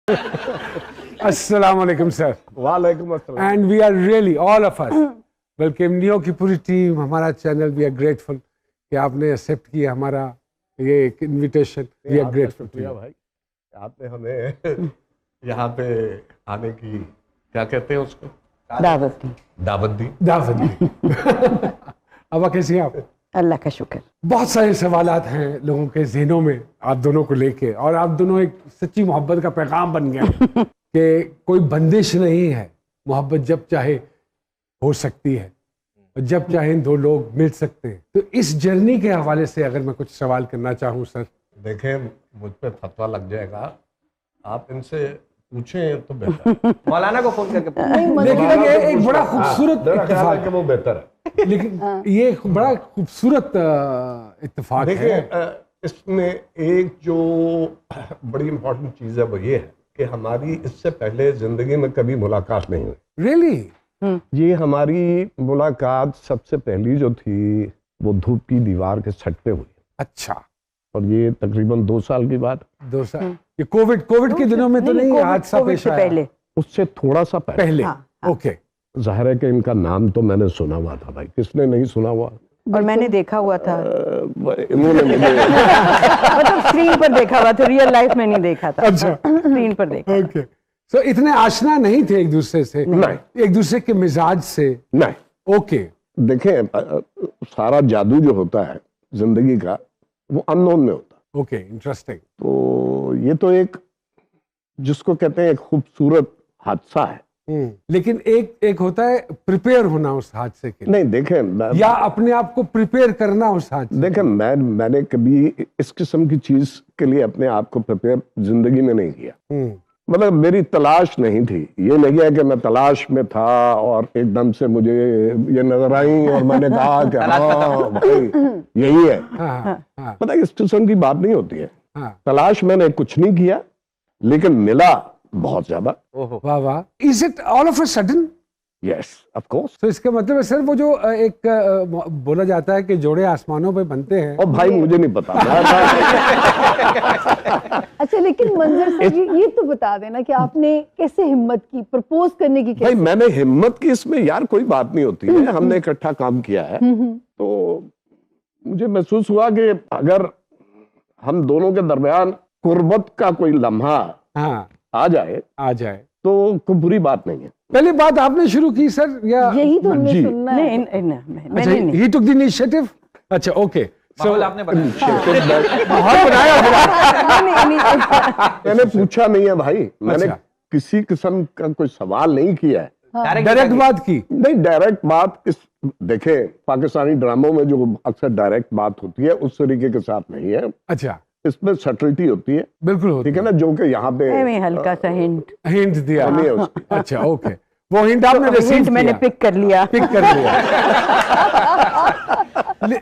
अस्सलाम वालेकुम सर। वालेकुम अस्सलाम। And we are really all of us welcome Neo की पूरी टीम, हमारा चैनल, वी आर ग्रेटफुल कि आपने एक्सेप्ट किया हमारा ये invitation. We are grateful to you भाई, आपने हमें यहाँ पे आने की क्या कहते हैं उसको, दावत दी। दावत दी। अब कैसी हैं आप? अल्लाह का शुक्र। बहुत सारे सवालात हैं लोगों के ज़हनों में आप दोनों को लेके, और आप दोनों एक सच्ची मोहब्बत का पैगाम बन गए कि कोई बंदिश नहीं है, मोहब्बत जब चाहे हो सकती है और जब चाहे दो लोग मिल सकते हैं। तो इस जर्नी के हवाले से अगर मैं कुछ सवाल करना चाहूँ सर। देखें, मुझ पे फतवा लग जाएगा, आप इनसे पूछें तो बेहतर। मौलाना को फोन करके लेकिन ये एक बड़ा खूबसूरत इत्तेफाक है, वो बेहतर है। लेकिन ये एक बड़ा खूबसूरत इत्तेफाक है। देखिए, इसमें एक जो बड़ी इम्पोर्टेंट चीज़ है वो ये है कि हमारी इससे पहले जिंदगी में कभी मुलाकात नहीं हुई। रियली? ये हमारी मुलाकात सबसे पहली जो थी वो धूप की दीवार के छत पे हुई। अच्छा। और ये तकरीबन 2 साल की बात। 2 साल? ये कोविड के दिनों में तो नहीं, हादसा पेश आया? पहले, उससे थोड़ा सा पहले। ओके। जाहिर है कि इनका नाम तो मैंने सुना हुआ था भाई, किसने नहीं सुना हुआ? और मैंने देखा हुआ था। इन्होंने मुझे मतलब स्क्रीन पर देखा हुआ था, रियल लाइफ में नहीं देखा था। अच्छा। स्क्रीन पर देखा। ओके। सो इतने आशना नहीं थे एक दूसरे से? नहीं। एक दूसरे के मिजाज से? नहीं। ओके। देखें, सारा जादू जो होता है जिंदगी का वो अननोन में होता है। Okay, interesting. तो ये तो एक जिसको कहते हैं एक खूबसूरत हादसा है। लेकिन एक होता है प्रिपेयर होना उस हादसे के लिए। नहीं, देखें, या अपने आप को प्रिपेयर करना उस हादसे। देखें, मैंने कभी इस किस्म की चीज के लिए अपने आप को प्रिपेयर जिंदगी में नहीं किया। मतलब मेरी तलाश नहीं थी। ये नहीं है कि मैं तलाश में था और एकदम से मुझे ये नजर आई और मैंने कहा कि हाँ भाई यही है। पता है, इस किस्म की बात नहीं होती है। तलाश मैंने कुछ नहीं किया, लेकिन मिला बहुत ज्यादा। वाह वाह। Is it all of a sudden? Yes, of course. तो इसका मतलब है सर, वो जो एक बोला जाता है कि जोड़े आसमानों पे बनते हैं। और भाई मुझे नहीं पता। अच्छा, लेकिन मंजर सर ये तो बता देना कि आपने कैसे हिम्मत की प्रपोज करने की? भाई मैंने हिम्मत की, इसमें यार कोई बात नहीं होती है। हमने इकट्ठा काम किया है, तो मुझे महसूस हुआ कि अगर हम दोनों के दरमियान कुर्बत का कोई लम्हा आ जाए तो कोई बुरी बात नहीं है। पहली बात आपने शुरू की सर, या यही तो हमने सुनना है? नहीं, ही टुक द इनिशिएटिव। अच्छा, ओके। आपने मैंने पूछा नहीं है भाई, मैंने किसी किस्म का कोई सवाल नहीं किया है। डायरेक्ट बात की? नहीं, डायरेक्ट बात देखे पाकिस्तानी ड्रामों में जो अक्सर डायरेक्ट बात होती है उस तरीके के साथ नहीं है। अच्छा। इसमें सटलिटी होती है। बिल्कुल होती ठीक है ना, जो कि यहाँ पे हल्का सा हिंट दिया। अच्छा, ओके। वो हिंट आपने रिसीव किया? मैंने पिक कर लिया।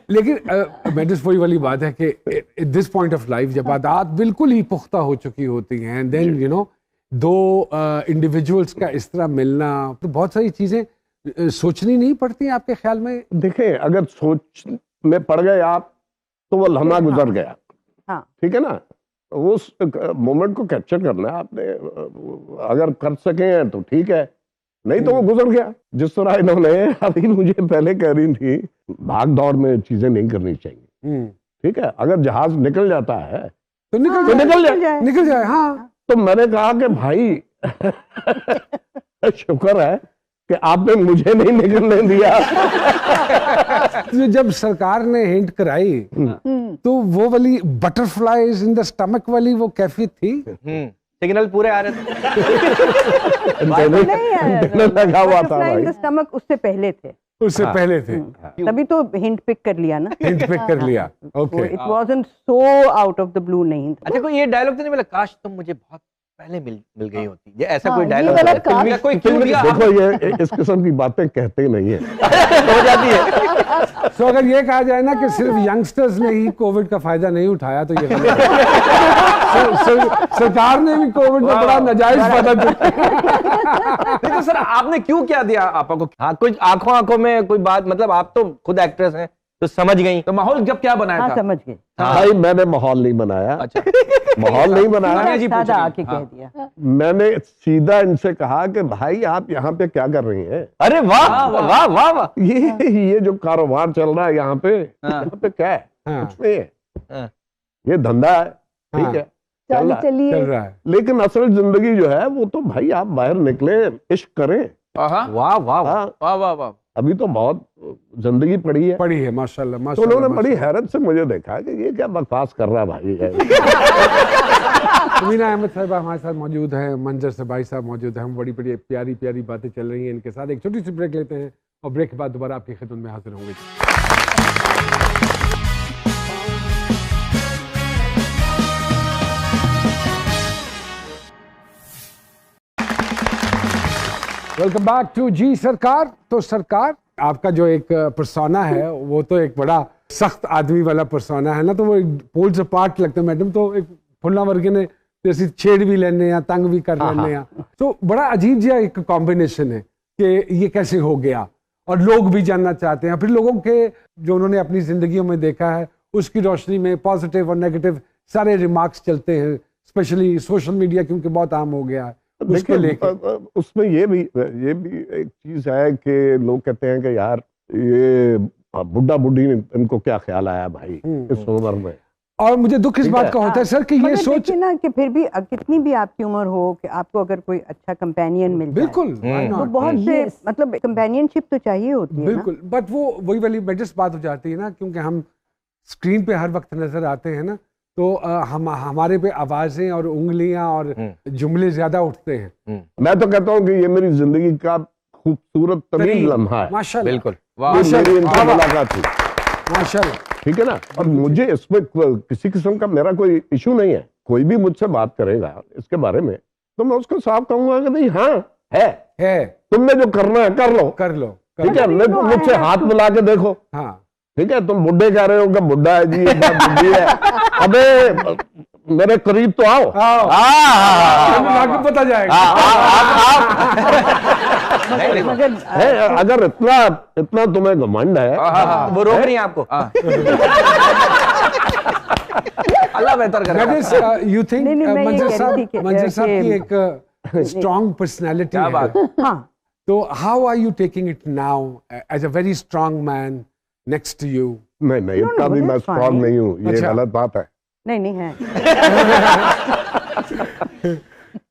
लेकिन मैडम, वही वाली बात है कि at this point of life जब आदत बिल्कुल ही पुख्ता हो चुकी होती हैं, एंड देन यू नो दो इंडिविजुअल्स का इस तरह मिलना, तो बहुत सारी चीजें सोचनी नहीं पड़ती आपके ख्याल में? देखें, अगर सोच में पड़ गए आप तो वो लम्हा गुजर गया। ठीक है ना, उस मोमेंट को कैप्चर करना है आपने। अगर कर सके तो ठीक है, नहीं तो वो गुजर गया। जिस तरह इन्होंने अभी मुझे पहले कह रही थी, भाग दौड़ में चीजें नहीं करनी चाहिए। ठीक है, अगर जहाज निकल जाता है तो निकल जाए। हाँ, तो मैंने कहा कि भाई शुक्र है कि आपने मुझे नहीं निकलने दिया। जब सरकार ने हिंट कराई तो वो वाली बटरफ्लाईज इन द स्टमक वाली वो कैफियत थी? सिग्नल पूरे आ रहे थे। लगा हुआ था भाई। स्टमक उससे पहले थे। पहले थे। तभी तो हिंट पिक कर लिया ना। हिंट पिक कर लिया। Okay. It wasn't so out of the blue नहीं। अच्छा, कोई ये डायलॉग तो नहीं मिला, काश तुम मुझे बहुत पहले मिल गई होती? ये ऐसा कोई ये डायलॉग कोई क्यों दिया? देखो, ये इस किस्म की बातें कहते ही नहीं है। हो जाती है। तो अगर ये कहा जाए ना कि सिर्फ यंगस्टर्स ने ही कोविड का फायदा नहीं उठाया तो ये सरकार ने भी कोविड का बड़ा नाजायज फायदा नहीं तो सर, आपने क्यों क्या दिया आपा को? हाँ, कुछ आंखों में कोई बात, मतलब आप तो खुद एक्ट्रेस हैं, तो समझ गई। तो माहौल जब क्या बनाया हाँ था? समझ गए। भाई मैंने माहौल नहीं बनाया, अच्छा माहौल नहीं बनाया। जी, सादा पूछिए। आके कह हाँ। दिया। मैंने सीधा इनसे कहा कि भाई आप यहाँ पे क्या कर रही हैं? अरे वाह वाह वाह वाह। ये जो कारोबार चल रहा है यहाँ पे, हाँ। यहाँ पे क्या है? हाँ। कुछ नहीं है, हाँ। ये धंधा है, ठीक हाँ। है, चल रहा है। चलिए चल रहा है। लेकिन असल जिंदगी जो है वो तो भाई आप बाहर निकले, इश्क करें। हाँ वाह वाह वाह। हाँ, वाह वाह वाह। अभी तो बहुत जिंदगी पड़ी है। पढ़ी है माशाल्लाह तो माशाल्लाह। उन्होंने बड़ी हैरत से मुझे देखा कि ये क्या बकवास कर रहा है भाई है। मीना अहमद साहिबा हमारे साथ मौजूद हैं, मंजर से भाई साहब मौजूद हैं। हम बड़ी बड़ी प्यारी प्यारी बातें चल रही हैं इनके साथ। एक छोटी सी ब्रेक लेते हैं और ब्रेक के बाद दोबारा आपकी खिदमत में हाजिर होंगे। वेलकम बैक टू जी सरकार। तो सरकार, आपका जो एक पर्सोना है वो तो एक बड़ा सख्त आदमी वाला पर्सोना है ना, तो वो पोल्स अपार्ट लगता है। मैडम तो एक फुल्ला वर्गे ने जैसे छेड़ भी लेने या तंग भी कर लेने या, तो बड़ा अजीब सा एक कॉम्बिनेशन है कि ये कैसे हो गया। और लोग भी जानना चाहते हैं, फिर लोगों के जो उन्होंने अपनी जिंदगियों में देखा है उसकी रोशनी में पॉजिटिव और नेगेटिव सारे रिमार्क्स चलते हैं, स्पेशली सोशल मीडिया क्योंकि बहुत आम हो गया है उसको लेके। उसमें ये भी एक चीज है कि लोग कहते हैं कि यार ये बुढ़ा बुढ़ी इनको क्या ख्याल आया भाई इस उम्र में। और मुझे दुख इस बात का होता है सर कि ये मगर सोच देखिए ना कि फिर भी कितनी भी आपकी उम्र हो कि आपको अगर कोई अच्छा कंपेनियन मिल जाए, बिल्कुल why तो not? बहुत से मतलब कंपेनियनशिप तो चाहिए होती है ना। बिल्कुल, बट वो वही वाली बेजस बात हो जाती है ना, क्योंकि हम स्क्रीन पे हर वक्त नजर आते हैं ना, तो हम हमारे पे आवाजें और उंगलियां और जुमले ज्यादा उठते हैं। मैं तो कहता हूँ कि ये मेरी जिंदगी का खूबसूरत तरीन लम्हा है। माशाल्लाह बिल्कुल। ये मेरी इनसे मुलाकात थी, माशाल्लाह। ठीक है ना। और मुझे इसमें किसी किस्म का मेरा कोई इशू नहीं है। कोई भी मुझसे बात करेगा इसके बारे में तो मैं उसको साफ कहूंगा कि नहीं हाँ है, तुमने जो करना है कर लो, कर लो ठीक है। मुझसे हाथ मिला के देखो, हाँ ठीक है। तुम बुड्ढे कह रहे हो कि बुड्ढा है जी, ये बात बुड्ढी है। अबे मेरे करीब तो आओ, आपको पता जाएगा। मगर है, अगर इतना तुम्हें घमंड है। वो रोक रही है आपको। अल्लाह बेहतर करे। यू थिंक नहीं, मैं ये कह मंजर रही थी साहब की कि- एक स्ट्रॉन्ग पर्सनैलिटी क्या बात। है, हाँ तो how are you taking it now as a very strong man next to you? नहीं इतना भी no, मैं that's स्ट्रॉन्ग fine. नहीं हूँ, ये अच्छा। गलत बात है। नहीं है।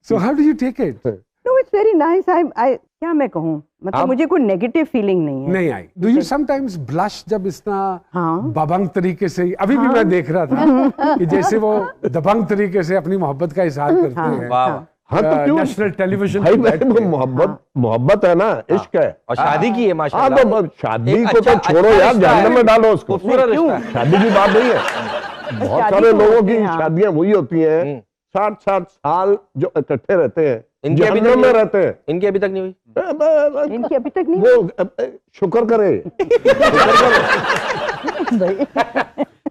So how do you take it? No it's very nice. I क्या मैं कहूँ, मतलब मुझे कोई नेगेटिव फीलिंग नहीं है। नहीं आई। डू यू समटाइम्स ब्लश जब इस तरह हाँ। दबंग तरीके से? अभी भी मैं देख रहा था कि जैसे वो दबंग तरीके से अपनी मोहब्बत का इजहार करते हैं वाह। हाँ तो क्यों नेशनल टेलीविजन भाई, पे बैठ वो के। मोहब्बत है ना, इश्क है। और शादी की है हाँ माशाल्लाह। तो शादी एक को तो अच्छा- छोड़ो अच्छा यार, रिश्ता है। जहन्नम में डालो उसको। खूबसूरत रिश्ता है। शादी की बात नहीं है। बहुत शादी सारे तो लोगों होती की है, हाँ। शादियां वही होती हैं, 60-60 साल जो इकट्ठे रहते हैं, इनकी अभी तक जहन्नम में नहीं- रहते हैं। इनकी अभी तक नहीं हुई। इनकी अभी तक नहीं वो शुक्र करे,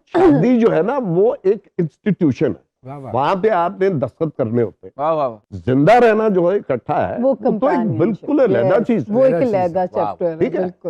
शादी जो है ना वो एक इंस्टीट्यूशन है, वाह वाह। वहां पे आपने दस्तखत करने होते हैं। वाह वाह। जिंदा रहना जो है इकट्ठा है, वो तो एक companionship, बिल्कुल अलहदा yes, चीज है। वो एक अलहदा चीज है। अलहदा चैप्टर है, ठीक है। बिल्कुल।